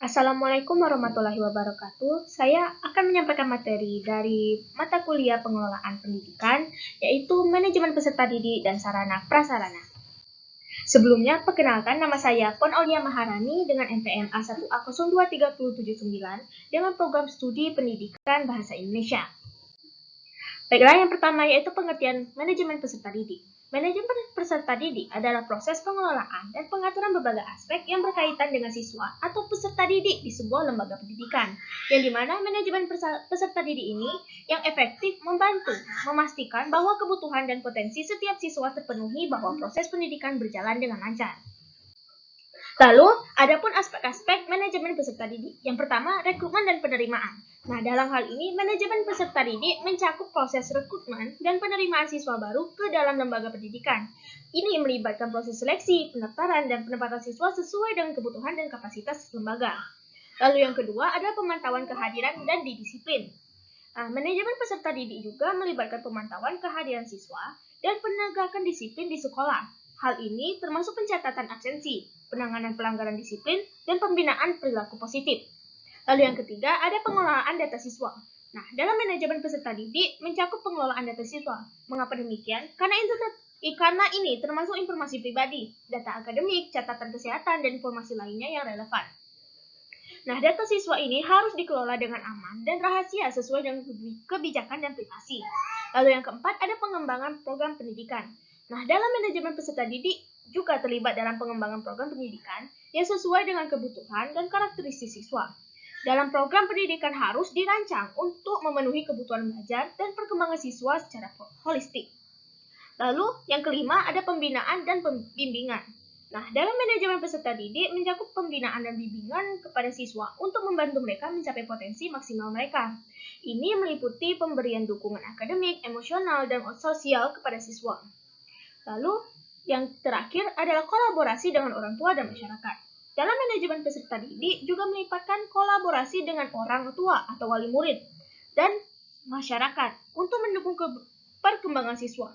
Assalamualaikum warahmatullahi wabarakatuh. Saya akan menyampaikan materi dari mata kuliah pengelolaan pendidikan, yaitu manajemen peserta didik dan sarana prasarana. Sebelumnya, perkenalkan nama saya Pon Aulia Maharani dengan NPM A1A02379 dengan program studi pendidikan bahasa Indonesia. Baiklah, yang pertama yaitu pengertian manajemen peserta didik. Manajemen peserta didik adalah proses pengelolaan dan pengaturan berbagai aspek yang berkaitan dengan siswa atau peserta didik di sebuah lembaga pendidikan, yang dimana manajemen peserta didik ini yang efektif membantu memastikan bahwa kebutuhan dan potensi setiap siswa terpenuhi bahwa proses pendidikan berjalan dengan lancar. Lalu, adapun aspek-aspek manajemen peserta didik. Yang pertama, rekrutmen dan penerimaan. Nah, dalam hal ini, manajemen peserta didik mencakup proses rekrutmen dan penerimaan siswa baru ke dalam lembaga pendidikan. Ini melibatkan proses seleksi, pendaftaran, dan penempatan siswa sesuai dengan kebutuhan dan kapasitas lembaga. Lalu yang kedua adalah pemantauan kehadiran dan disiplin. Nah, manajemen peserta didik juga melibatkan pemantauan kehadiran siswa dan penegakan disiplin di sekolah. Hal ini termasuk pencatatan absensi, penanganan pelanggaran disiplin, dan pembinaan perilaku positif. Lalu yang ketiga, ada pengelolaan data siswa. Nah, dalam manajemen peserta didik mencakup pengelolaan data siswa. Mengapa demikian? Karena ini termasuk informasi pribadi, data akademik, catatan kesehatan, dan informasi lainnya yang relevan. Nah, data siswa ini harus dikelola dengan aman dan rahasia sesuai dengan kebijakan dan privasi. Lalu yang keempat, ada pengembangan program pendidikan. Nah, dalam manajemen peserta didik juga terlibat dalam pengembangan program pendidikan yang sesuai dengan kebutuhan dan karakteristik siswa. Dalam program pendidikan harus dirancang untuk memenuhi kebutuhan belajar dan perkembangan siswa secara holistik. Lalu, yang kelima ada pembinaan dan pembimbingan. Nah, dalam manajemen peserta didik mencakup pembinaan dan bimbingan kepada siswa untuk membantu mereka mencapai potensi maksimal mereka. Ini meliputi pemberian dukungan akademik, emosional, dan sosial kepada siswa. Lalu, yang terakhir adalah kolaborasi dengan orang tua dan masyarakat. Dalam manajemen peserta didik juga melibatkan kolaborasi dengan orang tua atau wali murid dan masyarakat untuk mendukung perkembangan siswa.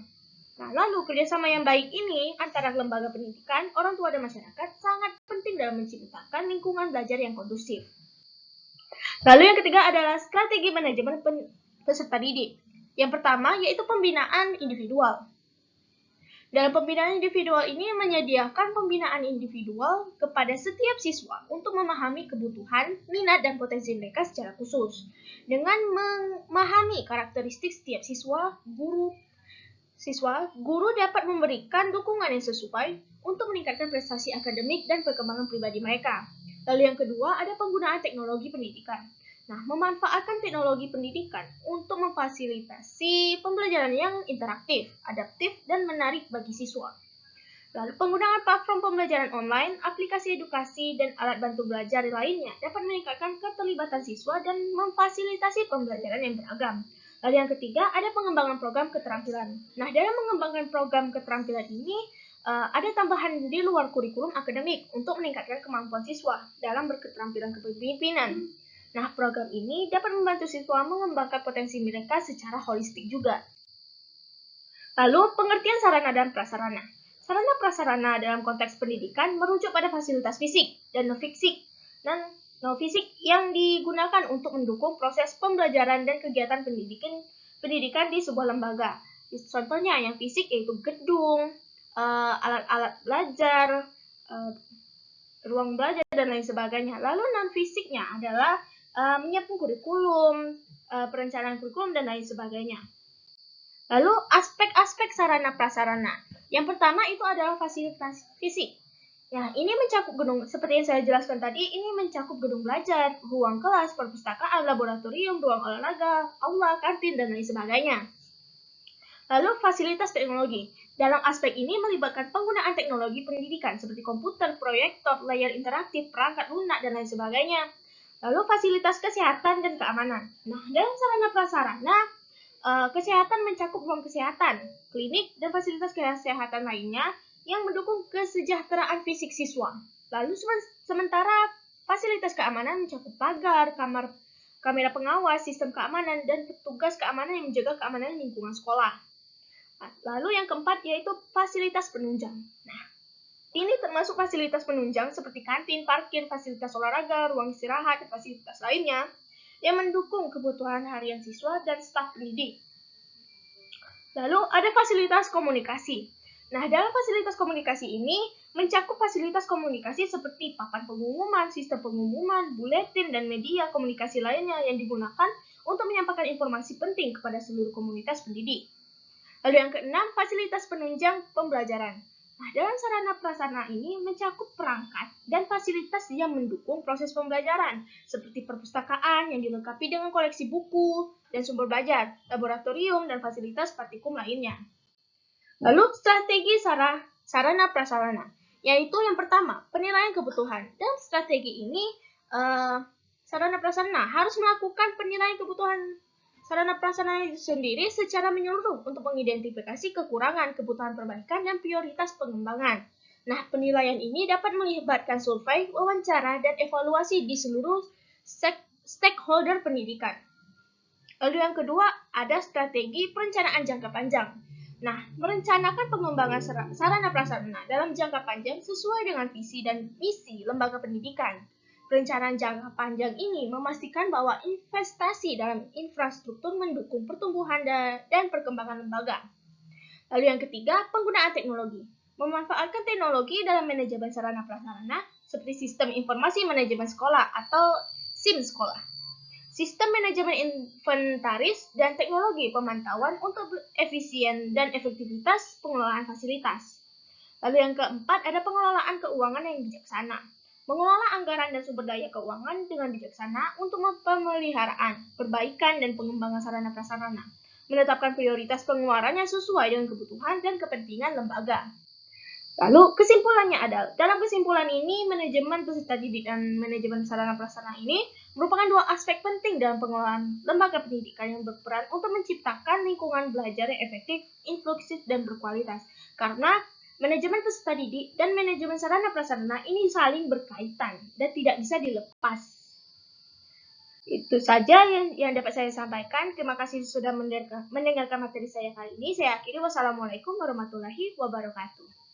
Nah, lalu kerjasama yang baik ini antara lembaga pendidikan, orang tua dan masyarakat sangat penting dalam menciptakan lingkungan belajar yang kondusif. Lalu yang ketiga adalah strategi manajemen peserta didik. Yang pertama yaitu pembinaan individual. Dalam pembinaan individual ini menyediakan pembinaan individual kepada setiap siswa untuk memahami kebutuhan, minat, dan potensi mereka secara khusus. Dengan memahami karakteristik setiap siswa, guru dapat memberikan dukungan yang sesuai untuk meningkatkan prestasi akademik dan perkembangan pribadi mereka. Lalu yang kedua ada penggunaan teknologi pendidikan. Nah, memanfaatkan teknologi pendidikan untuk memfasilitasi pembelajaran yang interaktif, adaptif, dan menarik bagi siswa. Lalu, penggunaan platform pembelajaran online, aplikasi edukasi, dan alat bantu belajar lainnya dapat meningkatkan keterlibatan siswa dan memfasilitasi pembelajaran yang beragam. Lalu yang ketiga, ada pengembangan program keterampilan. Nah, dalam mengembangkan program keterampilan ini, ada tambahan di luar kurikulum akademik untuk meningkatkan kemampuan siswa dalam berketerampilan kepemimpinan. Nah, program ini dapat membantu siswa mengembangkan potensi mereka secara holistik juga. Lalu, pengertian sarana dan prasarana. Sarana prasarana dalam konteks pendidikan merujuk pada fasilitas fisik dan non-fisik yang digunakan untuk mendukung proses pembelajaran dan kegiatan pendidikan di sebuah lembaga. Contohnya yang fisik yaitu gedung, alat-alat belajar, ruang belajar, dan lain sebagainya. Lalu non-fisiknya adalah menyiapkan kurikulum, perencanaan kurikulum, dan lain sebagainya. Lalu aspek-aspek sarana prasarana. Yang pertama itu adalah fasilitas fisik. Nah, ini mencakup gedung, seperti yang saya jelaskan tadi, ini mencakup gedung belajar, ruang kelas, perpustakaan, laboratorium, ruang olahraga, aula, kantin, dan lain sebagainya. Lalu fasilitas teknologi. Dalam aspek ini melibatkan penggunaan teknologi pendidikan seperti komputer, proyektor, layar interaktif, perangkat lunak, dan lain sebagainya. Lalu fasilitas kesehatan dan keamanan. Nah, dalam sarana prasarana, kesehatan mencakup ruang kesehatan, klinik, dan fasilitas kesehatan lainnya yang mendukung kesejahteraan fisik siswa. Lalu sementara fasilitas keamanan mencakup pagar, kamera pengawas, sistem keamanan, dan petugas keamanan yang menjaga keamanan lingkungan sekolah. Lalu yang keempat yaitu fasilitas penunjang. Nah, Ini termasuk fasilitas penunjang seperti kantin, parkir, fasilitas olahraga, ruang istirahat, dan fasilitas lainnya yang mendukung kebutuhan harian siswa dan staf pendidik. Lalu ada fasilitas komunikasi. Nah, dalam fasilitas komunikasi ini mencakup fasilitas komunikasi seperti papan pengumuman, sistem pengumuman, buletin, dan media komunikasi lainnya yang digunakan untuk menyampaikan informasi penting kepada seluruh komunitas pendidik. Lalu yang keenam, fasilitas penunjang pembelajaran. Nah, dalam sarana prasarana ini mencakup perangkat dan fasilitas yang mendukung proses pembelajaran, seperti perpustakaan yang dilengkapi dengan koleksi buku dan sumber belajar, laboratorium, dan fasilitas praktikum lainnya. Lalu, strategi sarana prasarana, yaitu yang pertama, penilaian kebutuhan. Dalam strategi ini, sarana prasarana harus melakukan penilaian kebutuhan sarana prasarana itu sendiri secara menyeluruh untuk mengidentifikasi kekurangan, kebutuhan perbaikan, dan prioritas pengembangan. Nah, penilaian ini dapat melibatkan survei, wawancara, dan evaluasi di seluruh stakeholder pendidikan. Lalu yang kedua, ada strategi perencanaan jangka panjang. Nah, merencanakan pengembangan sarana prasarana dalam jangka panjang sesuai dengan visi dan misi lembaga pendidikan. Perencanaan jangka panjang ini memastikan bahwa investasi dalam infrastruktur mendukung pertumbuhan dan perkembangan lembaga. Lalu yang ketiga, penggunaan teknologi. Memanfaatkan teknologi dalam manajemen sarana prasarana seperti sistem informasi manajemen sekolah atau SIM sekolah. Sistem manajemen inventaris dan teknologi pemantauan untuk efisien dan efektivitas pengelolaan fasilitas. Lalu yang keempat, ada pengelolaan keuangan yang bijaksana. Mengelola anggaran dan sumber daya keuangan dengan bijaksana untuk pemeliharaan, perbaikan, dan pengembangan sarana prasarana. Menetapkan prioritas pengeluaran yang sesuai dengan kebutuhan dan kepentingan lembaga. Lalu kesimpulannya adalah, dalam kesimpulan ini, manajemen peserta didik dan manajemen sarana prasarana ini merupakan dua aspek penting dalam pengelolaan lembaga pendidikan yang berperan untuk menciptakan lingkungan belajar yang efektif, inklusif, dan berkualitas. Karena manajemen peserta didik dan manajemen sarana prasarana ini saling berkaitan dan tidak bisa dilepas. Itu saja yang dapat saya sampaikan. Terima kasih sudah mendengarkan materi saya kali ini. Saya akhiri. Wassalamualaikum warahmatullahi wabarakatuh.